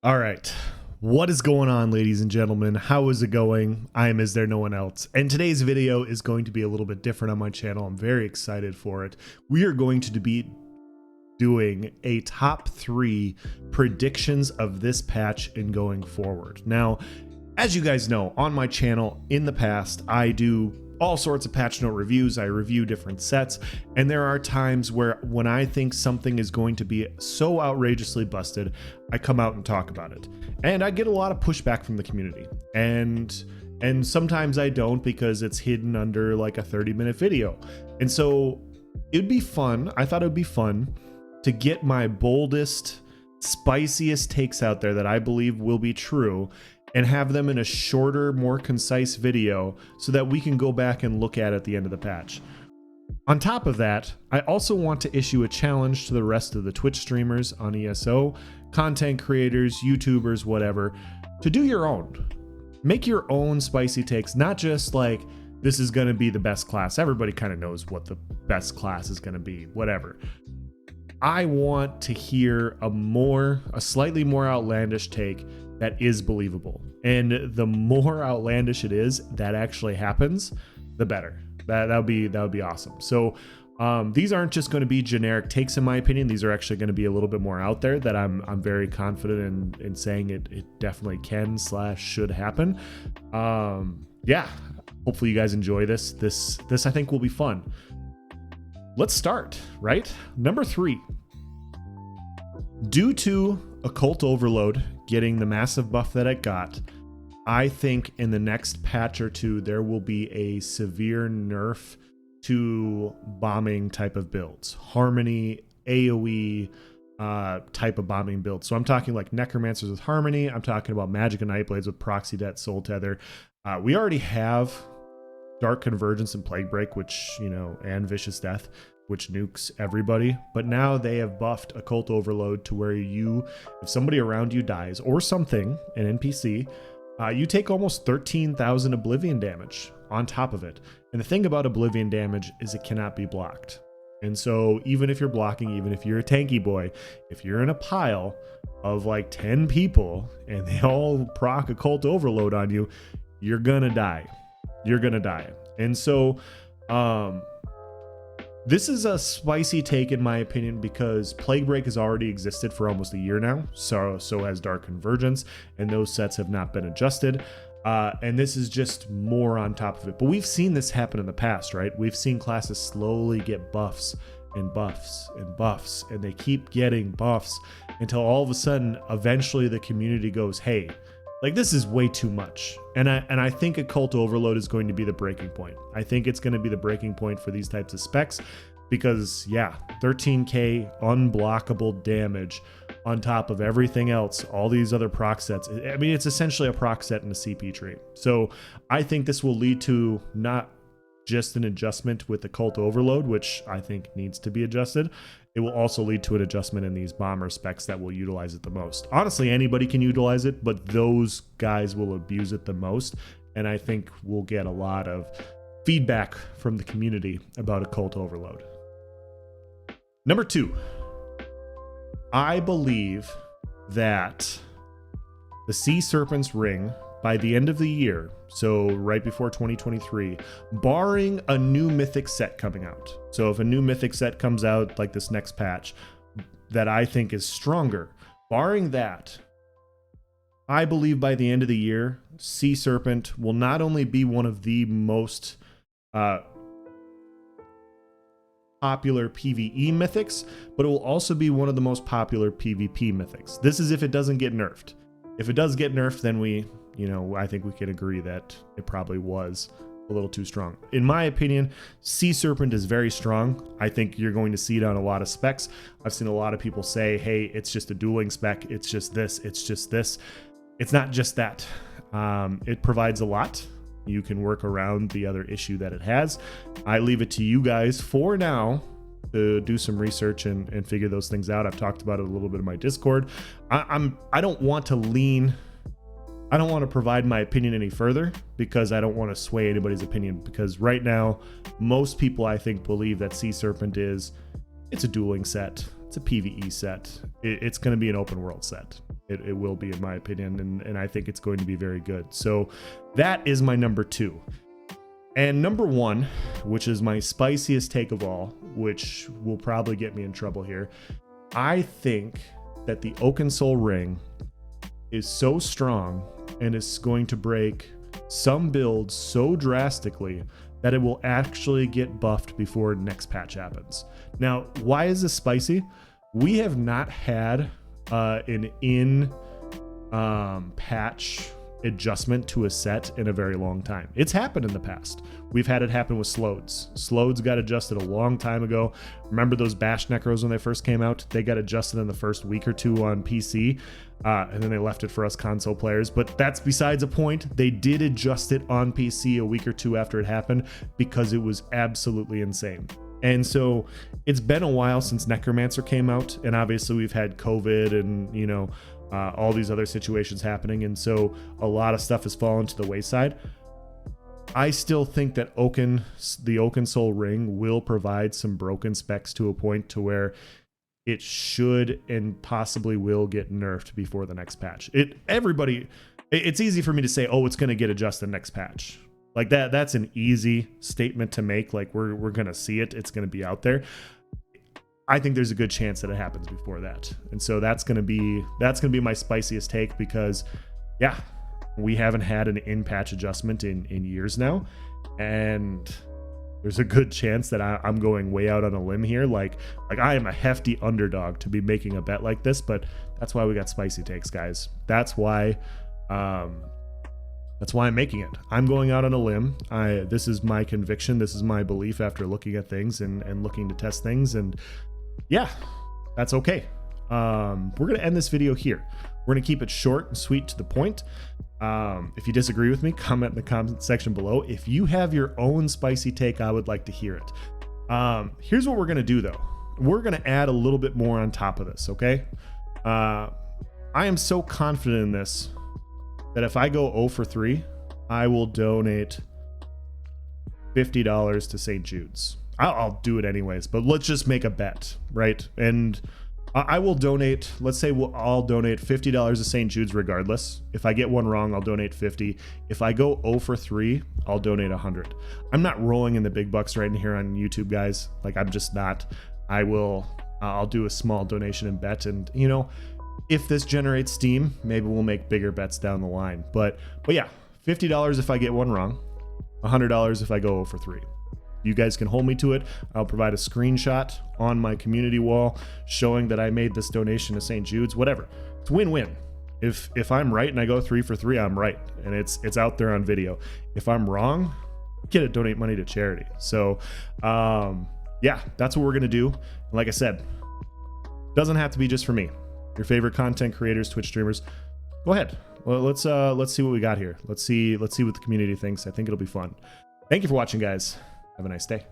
All right. What is going on, ladies and gentlemen? How is it going? I am istherenoonelse, and today's video is going to be a little bit different on my channel. I'm very excited for it. We are going to be doing a top 3 predictions of this patch and going forward. Now, as you guys know, on my channel in the past, I do all sorts of patch note reviews. I review different sets, and there are times where when I think something is going to be so outrageously busted, I come out and talk about it. And I get a lot of pushback from the community. And sometimes I don't, because it's hidden under like a 30-minute video. And so it'd be fun. I thought it would be fun to get my boldest, spiciest takes out there that I believe will be true, and have them in a shorter, more concise video so that we can go back and look at the end of the patch. On top of that, I also want to issue a challenge to the rest of the Twitch streamers on ESO, content creators, YouTubers, whatever, to do your own. Make your own spicy takes, not just like, this is gonna be the best class. Everybody kind of knows what the best class is gonna be, whatever. I want to hear a slightly more outlandish take that is believable. And the more outlandish it is that actually happens, the better. That would be awesome. So these aren't just going to be generic takes, in my opinion. These are actually going to be a little bit more out there that I'm very confident in saying it definitely can / should happen. Yeah, hopefully you guys enjoy this. This I think will be fun. Let's start, right? Number 3. Due to Occult Overload getting the massive buff that it got, I think in the next patch or two there will be a severe nerf to bombing type of builds. Harmony, AoE type of bombing builds. So I'm talking like Necromancers with Harmony. I'm talking about Magic and Nightblades with Proxy Debt, Soul Tether. We already have Dark Convergence and Plague Break, which, and Vicious Death, which nukes everybody. But now they have buffed Occult Overload to where if somebody around you dies or something, an NPC, you take almost 13,000 Oblivion damage on top of it. And the thing about Oblivion damage is it cannot be blocked. And so even if you're blocking, even if you're a tanky boy, if you're in a pile of like 10 people and they all proc Occult Overload on you, you're gonna die. You're gonna die. And so this is a spicy take in my opinion, because Plague Break has already existed for almost a year now. So has Dark Convergence, and those sets have not been adjusted. And this is just more on top of it. But we've seen this happen in the past, right? We've seen classes slowly get buffs and buffs and buffs, and they keep getting buffs until all of a sudden, eventually the community goes, hey, like, this is way too much. And I think Occult Overload is going to be the breaking point. I think it's going to be the breaking point for these types of specs, because yeah, 13k unblockable damage on top of everything else, all these other proc sets. I mean, it's essentially a proc set in a CP tree. So I think this will lead to not just an adjustment with Occult Overload, which I think needs to be adjusted. It will also lead to an adjustment in these bomber specs that will utilize it the most. Honestly, anybody can utilize it, but those guys will abuse it the most. And I think we'll get a lot of feedback from the community about Occult Overload. Number 2, I believe that the Sea Serpent's Ring, by the end of the year, so right before 2023, barring a new mythic set coming out. So if a new mythic set comes out like this next patch that I think is stronger, barring that, I believe by the end of the year, Sea Serpent will not only be one of the most popular PvE mythics, but it will also be one of the most popular PvP mythics. This is if it doesn't get nerfed. If it does get nerfed, then I think we can agree that it probably was a little too strong. In my opinion, Sea Serpent is very strong. I think you're going to see it on a lot of specs. I've seen a lot of people say, hey, it's just a dueling spec. It's just this. It's just this. It's not just that. It provides a lot. You can work around the other issue that it has. I leave it to you guys for now to do some research and figure those things out. I've talked about it a little bit in my Discord. I don't want to provide my opinion any further, because I don't want to sway anybody's opinion, because right now most people I think believe that Sea Serpent it's a dueling set. It's a PvE set. It's going to be an open world set. It will be, in my opinion, and I think it's going to be very good. So that is my number 2. And number 1, which is my spiciest take of all, which will probably get me in trouble here, I think that the Oakensoul Ring is so strong and is going to break some builds so drastically that it will actually get buffed before next patch happens. Now, why is this spicy? We have not had an patch adjustment to a set in a very long time. It's happened in the past. We've had it happen with Slodes. Slodes got adjusted a long time ago. Remember those Bash Necros when they first came out? They got adjusted in the first week or 2 on PC, and then they left it for us console players. But that's besides the point. They did adjust it on PC a week or 2 after it happened because it was absolutely insane. And so it's been a while since Necromancer came out, and obviously we've had COVID and, you know, all these other situations happening, and so a lot of stuff has fallen to the wayside. I still think that the Oakensoul Ring will provide some broken specs to a point to where it should and possibly will get nerfed before the next patch. It's easy for me to say, oh, it's going to get adjusted next patch. Like that's an easy statement to make. Like we're going to see it. It's going to be out there. I think there's a good chance that it happens before that. And so that's going to be my spiciest take, because yeah, we haven't had an in-patch adjustment in years now. And there's a good chance that I'm going way out on a limb here. Like I am a hefty underdog to be making a bet like this, but that's why we got spicy takes, guys. That's why I'm making it. I'm going out on a limb. This is my conviction. This is my belief after looking at things and looking to test things. And yeah, that's okay. We're going to end this video here. We're going to keep it short and sweet to the point. If you disagree with me, comment in the comment section below. If you have your own spicy take, I would like to hear it. Here's what we're going to do, though. We're going to add a little bit more on top of this, okay? I am so confident in this that if I go 0 for 3, I will donate $50 to St. Jude's. I'll do it anyways, but let's just make a bet, right? And I will donate, let's say I'll donate $50 to St. Jude's regardless. If I get one wrong, I'll donate 50. If I go 0 for 3, I'll donate 100. I'm not rolling in the big bucks right in here on YouTube, guys. Like, I'm just not. I'll do a small donation and bet, and you know, if this generates steam, maybe we'll make bigger bets down the line. But yeah, $50 if I get one wrong, $100 if I go 0 for 3. You guys can hold me to it. I'll provide a screenshot on my community wall showing that I made this donation to St. Jude's, whatever. It's win-win. If I'm right and I go 3 for 3, I'm right. And it's out there on video. If I'm wrong, get it, donate money to charity. So yeah, that's what we're gonna do. And like I said, doesn't have to be just for me. Your favorite content creators, Twitch streamers, go ahead. Well, let's see what we got here. Let's see what the community thinks. I think it'll be fun. Thank you for watching, guys. Have a nice day.